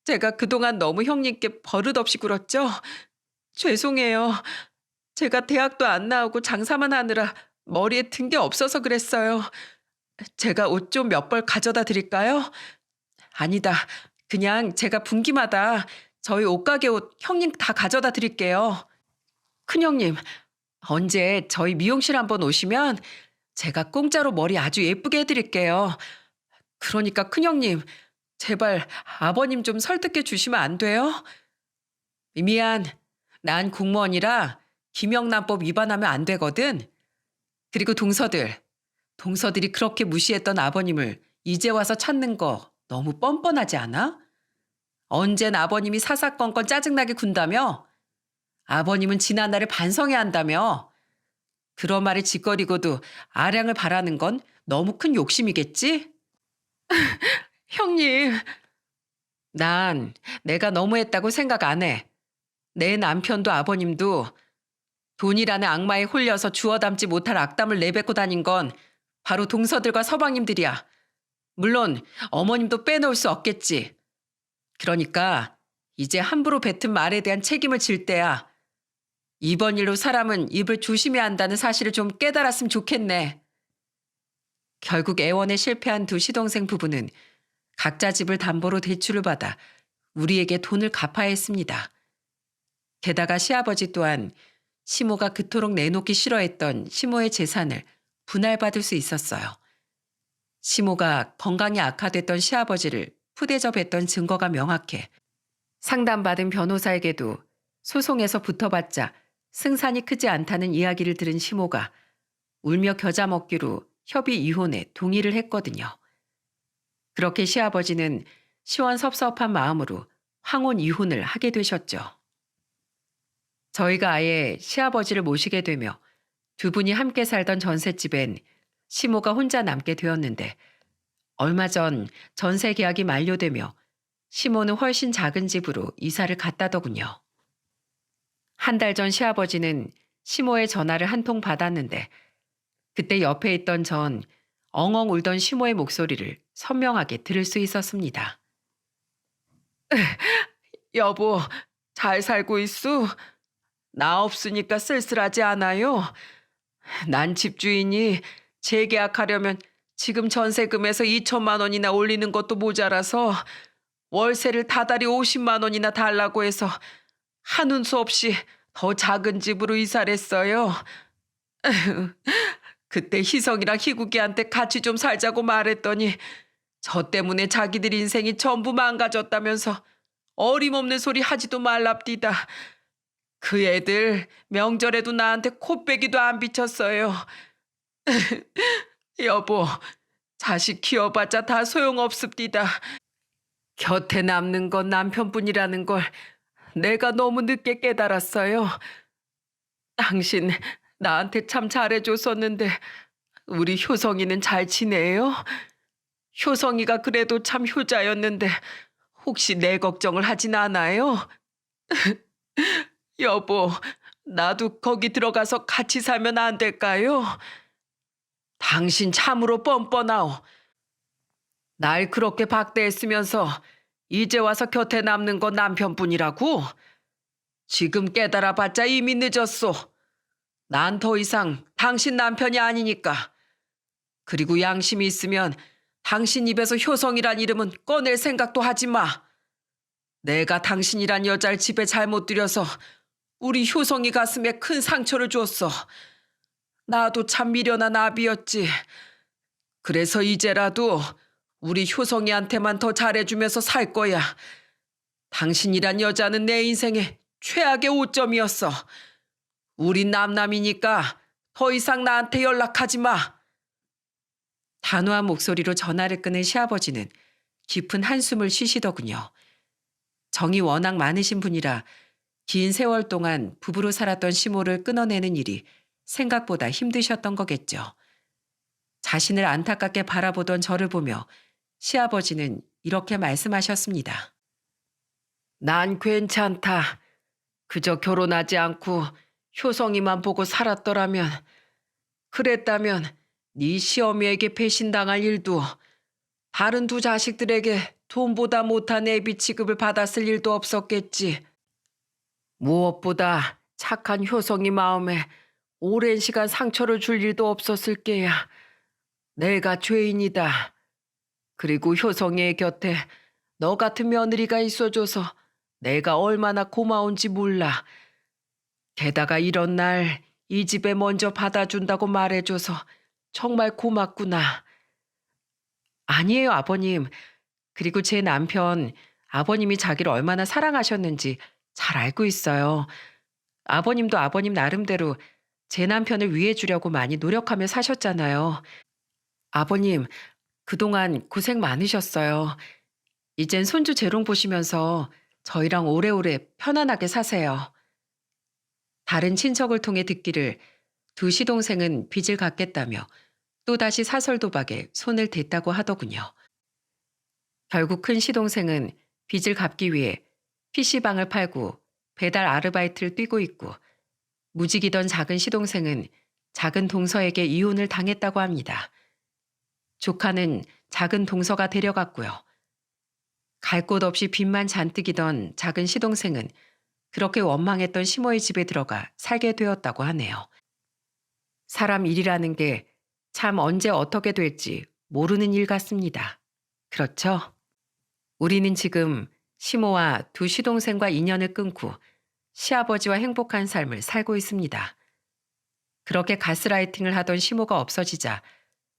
제가 그동안 너무 형님께 버릇없이 굴었죠? 죄송해요. 제가 대학도 안 나오고 장사만 하느라 머리에 든 게 없어서 그랬어요. 제가 옷 좀 몇 벌 가져다 드릴까요? 아니다. 그냥 제가 분기마다 저희 옷가게 옷 형님 다 가져다 드릴게요. 큰형님, 언제 저희 미용실 한번 오시면 제가 공짜로 머리 아주 예쁘게 해드릴게요. 그러니까 큰형님, 제발 아버님 좀 설득해 주시면 안 돼요? 미안, 난 공무원이라 김영란법 위반하면 안 되거든. 그리고 동서들이 그렇게 무시했던 아버님을 이제 와서 찾는 거 너무 뻔뻔하지 않아? 언젠 아버님이 사사건건 짜증나게 군다며? 아버님은 지난날을 반성해야 한다며? 그런 말에 짓거리고도 아량을 바라는 건 너무 큰 욕심이겠지? 형님, 난 내가 너무했다고 생각 안 해. 내 남편도 아버님도 돈이라는 악마에 홀려서 주워 담지 못할 악담을 내뱉고 다닌 건 바로 동서들과 서방님들이야. 물론 어머님도 빼놓을 수 없겠지. 그러니까 이제 함부로 뱉은 말에 대한 책임을 질 때야. 이번 일로 사람은 입을 조심해야 한다는 사실을 좀 깨달았으면 좋겠네. 결국 애원에 실패한 두 시동생 부부는 각자 집을 담보로 대출을 받아 우리에게 돈을 갚아야 했습니다. 게다가 시아버지 또한 시모가 그토록 내놓기 싫어했던 시모의 재산을 분할받을 수 있었어요. 시모가 건강이 악화됐던 시아버지를 푸대접했던 증거가 명확해 상담받은 변호사에게도 소송에서 붙어봤자 승산이 크지 않다는 이야기를 들은 시모가 울며 겨자 먹기로 협의 이혼에 동의를 했거든요. 그렇게 시아버지는 시원섭섭한 마음으로 황혼 이혼을 하게 되셨죠. 저희가 아예 시아버지를 모시게 되며 두 분이 함께 살던 전셋집엔 시모가 혼자 남게 되었는데 얼마 전 전세 계약이 만료되며 시모는 훨씬 작은 집으로 이사를 갔다더군요. 한 달 전 시아버지는 시모의 전화를 한 통 받았는데 그때 옆에 있던 전 엉엉 울던 시모의 목소리를 선명하게 들을 수 있었습니다. 여보, 잘 살고 있어? 나 없으니까 쓸쓸하지 않아요? 난 집주인이 재계약하려면 지금 전세금에서 2천만 원이나 올리는 것도 모자라서 월세를 다달이 50만 원이나 달라고 해서 한운 수 없이 더 작은 집으로 이사를 했어요. 그때 희성이랑 희국이한테 같이 좀 살자고 말했더니 저 때문에 자기들 인생이 전부 망가졌다면서 어림없는 소리 하지도 말랍디다. 그 애들 명절에도 나한테 코빼기도 안 비쳤어요. 여보, 자식 키워봤자 다 소용없습디다. 곁에 남는 건 남편뿐이라는 걸 내가 너무 늦게 깨달았어요. 당신 나한테 참 잘해줬었는데 우리 효성이는 잘 지내요? 효성이가 그래도 참 효자였는데 혹시 내 걱정을 하진 않아요? 여보, 나도 거기 들어가서 같이 살면 안 될까요? 당신 참으로 뻔뻔하오. 날 그렇게 박대했으면서 이제 와서 곁에 남는 건 남편뿐이라고? 지금 깨달아봤자 이미 늦었소. 난 더 이상 당신 남편이 아니니까. 그리고 양심이 있으면 당신 입에서 효성이란 이름은 꺼낼 생각도 하지 마. 내가 당신이란 여자를 집에 잘못 들여서 우리 효성이 가슴에 큰 상처를 줬어. 나도 참 미련한 아비였지. 그래서 이제라도 우리 효성이한테만 더 잘해주면서 살 거야. 당신이란 여자는 내 인생의 최악의 오점이었어. 우린 남남이니까 더 이상 나한테 연락하지 마. 단호한 목소리로 전화를 끊은 시아버지는 깊은 한숨을 쉬시더군요. 정이 워낙 많으신 분이라 긴 세월 동안 부부로 살았던 시모를 끊어내는 일이 생각보다 힘드셨던 거겠죠. 자신을 안타깝게 바라보던 저를 보며 시아버지는 이렇게 말씀하셨습니다. 난 괜찮다. 그저 결혼하지 않고 효성이만 보고 살았더라면, 그랬다면 네 시어미에게 배신당할 일도, 다른 두 자식들에게 돈보다 못한 애비 취급을 받았을 일도 없었겠지. 무엇보다 착한 효성이 마음에 오랜 시간 상처를 줄 일도 없었을 게야. 내가 죄인이다. 그리고 효성이의 곁에 너 같은 며느리가 있어줘서 내가 얼마나 고마운지 몰라. 게다가 이런 날 이 집에 먼저 받아준다고 말해줘서 정말 고맙구나. 아니에요, 아버님. 그리고 제 남편, 아버님이 자기를 얼마나 사랑하셨는지 잘 알고 있어요. 아버님도 아버님 나름대로 제 남편을 위해주려고 많이 노력하며 사셨잖아요. 아버님, 그동안 고생 많으셨어요. 이젠 손주 재롱 보시면서 저희랑 오래오래 편안하게 사세요. 다른 친척을 통해 듣기를 두 시동생은 빚을 갚겠다며 또다시 사설 도박에 손을 댔다고 하더군요. 결국 큰 시동생은 빚을 갚기 위해 PC방을 팔고 배달 아르바이트를 뛰고 있고, 무직이던 작은 시동생은 작은 동서에게 이혼을 당했다고 합니다. 조카는 작은 동서가 데려갔고요. 갈 곳 없이 빚만 잔뜩이던 작은 시동생은 그렇게 원망했던 시모의 집에 들어가 살게 되었다고 하네요. 사람 일이라는 게 참 언제 어떻게 될지 모르는 일 같습니다. 그렇죠? 우리는 지금 시모와 두 시동생과 인연을 끊고 시아버지와 행복한 삶을 살고 있습니다. 그렇게 가스라이팅을 하던 시모가 없어지자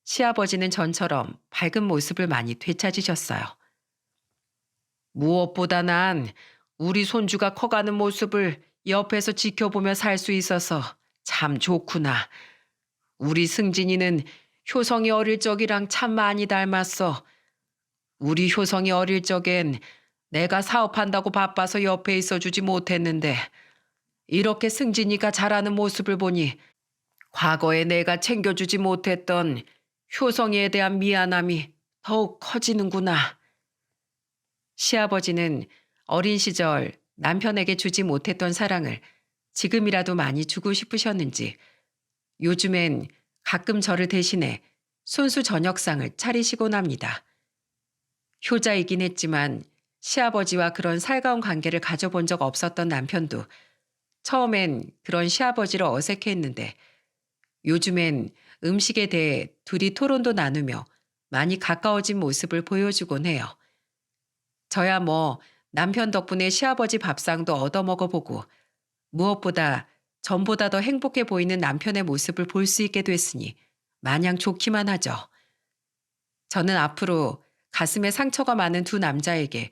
시아버지는 전처럼 밝은 모습을 많이 되찾으셨어요. 무엇보다 난 우리 손주가 커가는 모습을 옆에서 지켜보며 살 수 있어서 참 좋구나. 우리 승진이는 효성이 어릴 적이랑 참 많이 닮았어. 우리 효성이 어릴 적엔 내가 사업한다고 바빠서 옆에 있어주지 못했는데, 이렇게 승진이가 자라는 모습을 보니 과거에 내가 챙겨주지 못했던 효성이에 대한 미안함이 더욱 커지는구나. 시아버지는 어린 시절 남편에게 주지 못했던 사랑을 지금이라도 많이 주고 싶으셨는지 요즘엔 가끔 저를 대신해 손수 저녁상을 차리시곤 합니다. 효자이긴 했지만 시아버지와 그런 살가운 관계를 가져본 적 없었던 남편도 처음엔 그런 시아버지를 어색해했는데, 요즘엔 음식에 대해 둘이 토론도 나누며 많이 가까워진 모습을 보여주곤 해요. 저야 뭐 남편 덕분에 시아버지 밥상도 얻어먹어보고, 무엇보다 전보다 더 행복해 보이는 남편의 모습을 볼 수 있게 됐으니 마냥 좋기만 하죠. 저는 앞으로 가슴에 상처가 많은 두 남자에게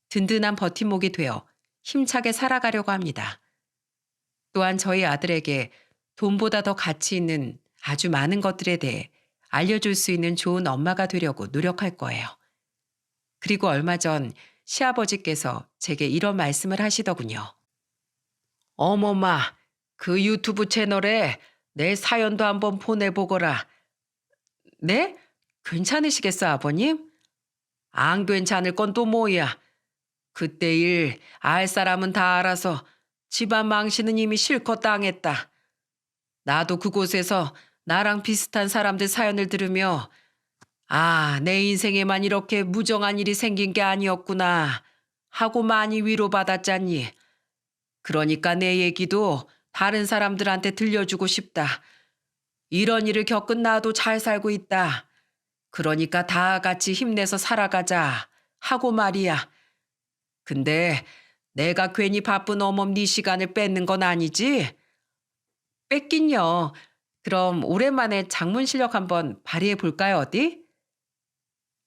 든든한 버팀목이 되어 힘차게 살아가려고 합니다. 또한 저희 아들에게 돈보다 더 가치 있는 아주 많은 것들에 대해 알려줄 수 있는 좋은 엄마가 되려고 노력할 거예요. 그리고 얼마 전 시아버지께서 제게 이런 말씀을 하시더군요. 어머마, 그 유튜브 채널에 내 사연도 한번 보내보거라. 네? 괜찮으시겠어, 아버님? 안 괜찮을 건 또 뭐야? 그때 일 알 사람은 다 알아서 집안 망신은 이미 실컷 당했다. 나도 그곳에서 나랑 비슷한 사람들 사연을 들으며, 아, 내 인생에만 이렇게 무정한 일이 생긴 게 아니었구나 하고 많이 위로받았잖니. 그러니까 내 얘기도 다른 사람들한테 들려주고 싶다. 이런 일을 겪은 나도 잘 살고 있다. 그러니까 다 같이 힘내서 살아가자 하고 말이야. 근데 내가 괜히 바쁜 어멈 네 시간을 뺏는 건 아니지? 뺏긴요. 그럼 오랜만에 장문 실력 한번 발휘해 볼까요, 어디?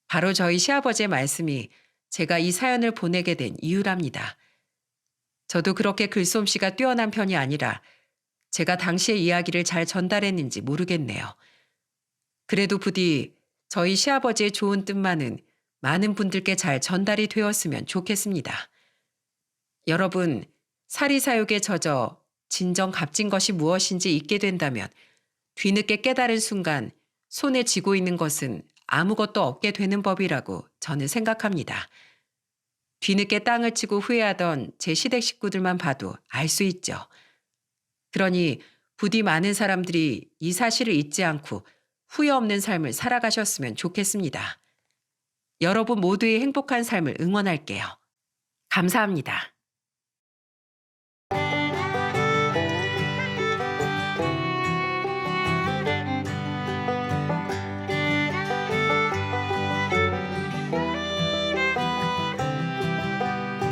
바로 저희 시아버지의 말씀이 제가 이 사연을 보내게 된 이유랍니다. 저도 그렇게 글솜씨가 뛰어난 편이 아니라 제가 당시의 이야기를 잘 전달했는지 모르겠네요. 그래도 부디 저희 시아버지의 좋은 뜻만은 많은 분들께 잘 전달이 되었으면 좋겠습니다. 여러분, 사리사욕에 젖어 진정 값진 것이 무엇인지 잊게 된다면 뒤늦게 깨달은 순간 손에 쥐고 있는 것은 아무것도 없게 되는 법이라고 저는 생각합니다. 뒤늦게 땅을 치고 후회하던 제 시댁 식구들만 봐도 알 수 있죠. 그러니 부디 많은 사람들이 이 사실을 잊지 않고 후회 없는 삶을 살아가셨으면 좋겠습니다. 여러분 모두의 행복한 삶을 응원할게요. 감사합니다.